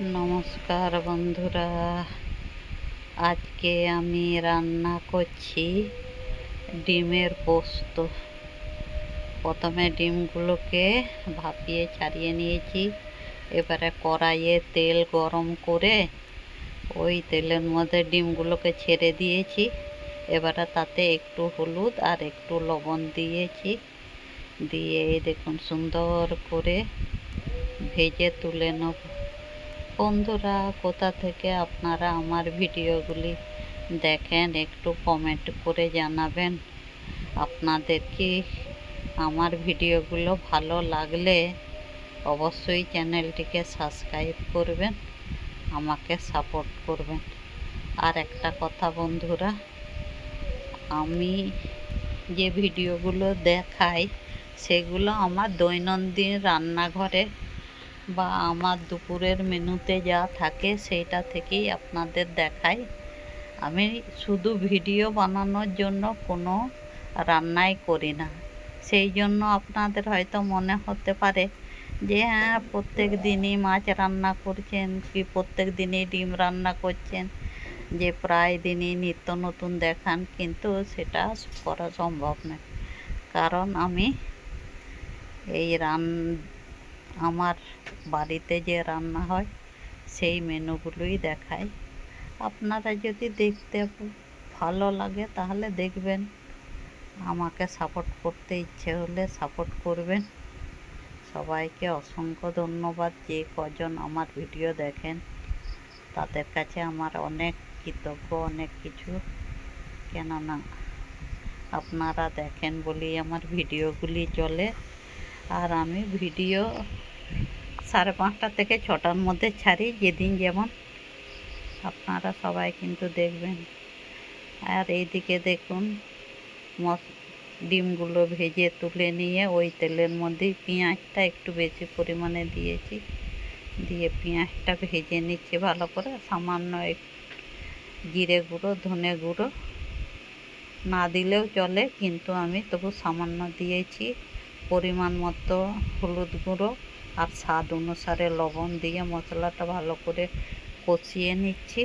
নমস্কার বন্ধুরা, আজকে আমি রান্না করছি ডিমের পোস্ত। প্রথমে ডিমগুলোকে ভাপিয়ে ছাড়িয়ে নিয়েছি। এবারে কড়াইয়ে তেল গরম করে ওই তেলের মধ্যে ডিমগুলোকে ছেড়ে দিয়েছি। এবারে তাতে একটু হলুদ আর একটু লবণ দিয়েছি, দিয়ে দেখুন সুন্দর করে ভেজে তুলে নেব। বন্ধুরা, কোথা থেকে আপনারা আমার ভিডিওগুলি দেখেন একটু কমেন্ট করে জানাবেন। আপনাদের কি আমার ভিডিওগুলো ভালো লাগলে অবশ্যই চ্যানেলটিকে সাবস্ক্রাইব করবেন, আমাকে সাপোর্ট করবেন। আর একটা কথা বন্ধুরা, আমি যে ভিডিওগুলো দেখাই সেগুলো আমার দৈনন্দিন রান্নাঘরে বা আমার দুপুরের মেনুতে যা থাকে সেইটা থেকেই আপনাদের দেখাই। আমি শুধু ভিডিও বানানোর জন্য কোনো রান্নাই করি না। সেই জন্য আপনাদের হয়তো মনে হতে পারে যে হ্যাঁ, প্রত্যেক দিনই মাছ রান্না করছেন কি প্রত্যেক দিনই ডিম রান্না করছেন, যে প্রায় দিনই নিত্য নতুন দেখান, কিন্তু সেটা করা সম্ভব নয়। কারণ আমি আমার বাড়িতে যে রান্না হয় সেই মেনুগুলোই দেখাই। আপনারা যদি দেখতে ভালো লাগে তাহলে দেখবেন, আমাকে সাপোর্ট করতে ইচ্ছে হলে সাপোর্ট করবেন। সবাইকে অসংখ্য ধন্যবাদ। যে কজন আমার ভিডিও দেখেন তাদের কাছে আমার অনেক কৃতজ্ঞ, অনেক কিছু। কেননা আপনারা দেখেন বলেই আমার ভিডিওগুলি চলে। আর আমি ভিডিও 5:30 থেকে 6টার মধ্যে ছাড়ি, যেদিন যেমন। আপনারা সবাই কিন্তু দেখবেন। আর এইদিকে দেখুন, ডিমগুলো ভেজে তুলে নিয়ে ওই তেলের মধ্যেই পেঁয়াজটা একটু বেশি পরিমাণে দিয়েছি, দিয়ে পেঁয়াজটা ভেজে নিচ্ছি ভালো করে। সামান্য জিরে গুঁড়ো, ধনে গুঁড়ো না দিলেও চলে, কিন্তু আমি তবু সামান্য দিয়েছি। পরিমাণ মতো হলুদ গুঁড়ো আর স্বাদ অনুসারে লবণ দিয়ে মশলাটা ভালো করে কষিয়ে নিচ্ছি।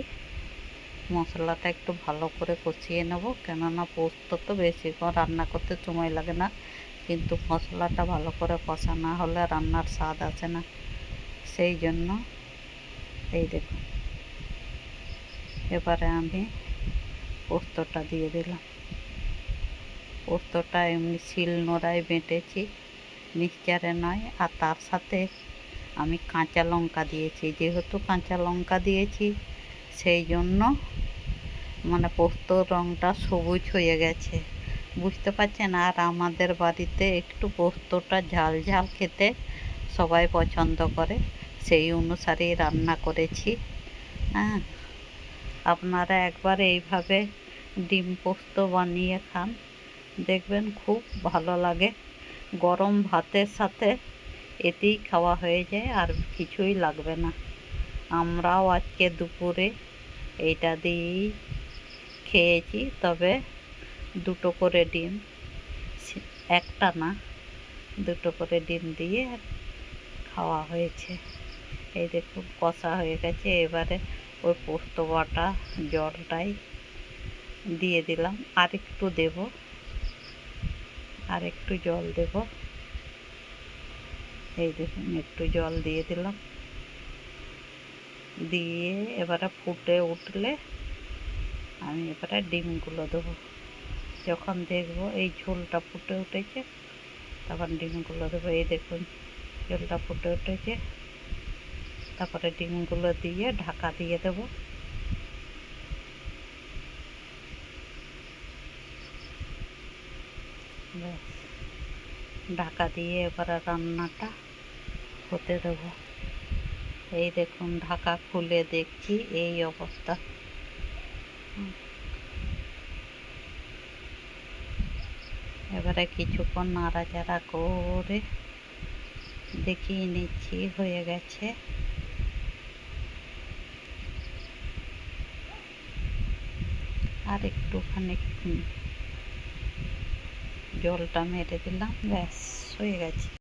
মশলাটা একটু ভালো করে কষিয়ে নেব, কেননা পোস্ত তো বেশিক্ষণ রান্না করতে সময় লাগে না, কিন্তু মশলাটা ভালো করে কষা না হলে রান্নার স্বাদ আসে না। সেই জন্য এই দেখুন, এবারে আমি পোস্তটা দিয়ে দিলাম। পোস্তটা এমনি শিলনোড়ায় বেটেছি, মিক্সচারে নয়। আর তার সাথে আমি কাঁচা লঙ্কা দিয়েছি। যেহেতু কাঁচা লঙ্কা দিয়েছি সেই জন্য পোস্তর রঙটা সবুজ হয়ে গেছে, বুঝতে পারছেন। আর আমাদের বাড়িতে একটু পোস্তটা ঝাল ঝাল খেতে সবাই পছন্দ করে, সেই অনুসারেই রান্না করেছি। হ্যাঁ, আপনারা একবার এইভাবে ডিম পোস্ত বানিয়ে খান, দেখবেন খুব ভালো লাগে। গরম ভাতের সাথে এতেই খাওয়া হয়ে যায়, আর কিছুই লাগবে না। আমরাও আজকে দুপুরে এইটা দিয়েই খেয়েছি, তবে 2টো করে ডিম, একটা না 2টো করে ডিম দিয়ে খাওয়া হয়েছে। এই দেখুন কষা হয়ে গেছে। এবারে ওই পোস্ত বাটা জলটাই দিয়ে দিলাম। আর একটু দেব, আর একটু জল দেব। এই দেখুন একটু জল দিয়ে দিলাম, দিয়ে এবারে ফুটে উঠলে আমি এবারে ডিমগুলো দেবো। যখন দেখবো এই ঝোলটা ফুটে উঠেছে তখন ডিমগুলো দেবো। এই দেখুন ঝোলটা ফুটে উঠেছে, তারপরে ডিমগুলো দিয়ে ঢাকা দিয়ে দেবো। ব্যাস, ঢাকা দিয়ে এবারে রান্নাটা হতে দেবো। এই দেখুন ঢাকা খুলে দেখছি এই অবস্থা। এবারে কিছুক্ষণ নাড়াচাড়া করে দেখিয়ে নিচ্ছি হয়ে গেছে। আর একটুখানি জলটা মেরে দিলাম, ব্যাস হয়ে গেছে।